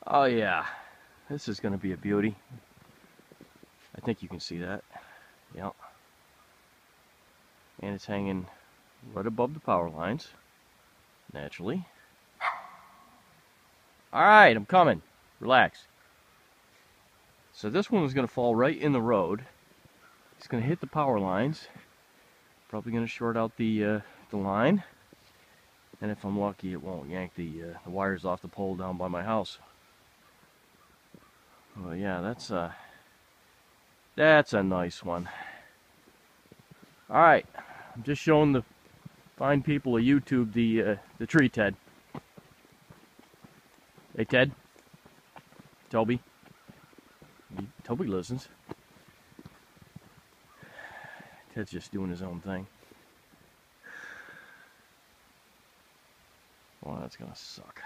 Oh yeah, this is going to be a beauty. I think you can see that. Yep. And it's hanging right above the power lines, naturally. Alright, I'm coming. Relax. So this one is going to fall right in the road. It's going to hit the power lines. Probably going to short out the line. And if I'm lucky, it won't yank the wires off the pole down by my house. Well, yeah, that's a nice one. Alright, I'm just showing the fine people of YouTube the tree, Ted. Hey, Ted. Toby. Toby listens. Ted's just doing his own thing. Well, that's gonna suck.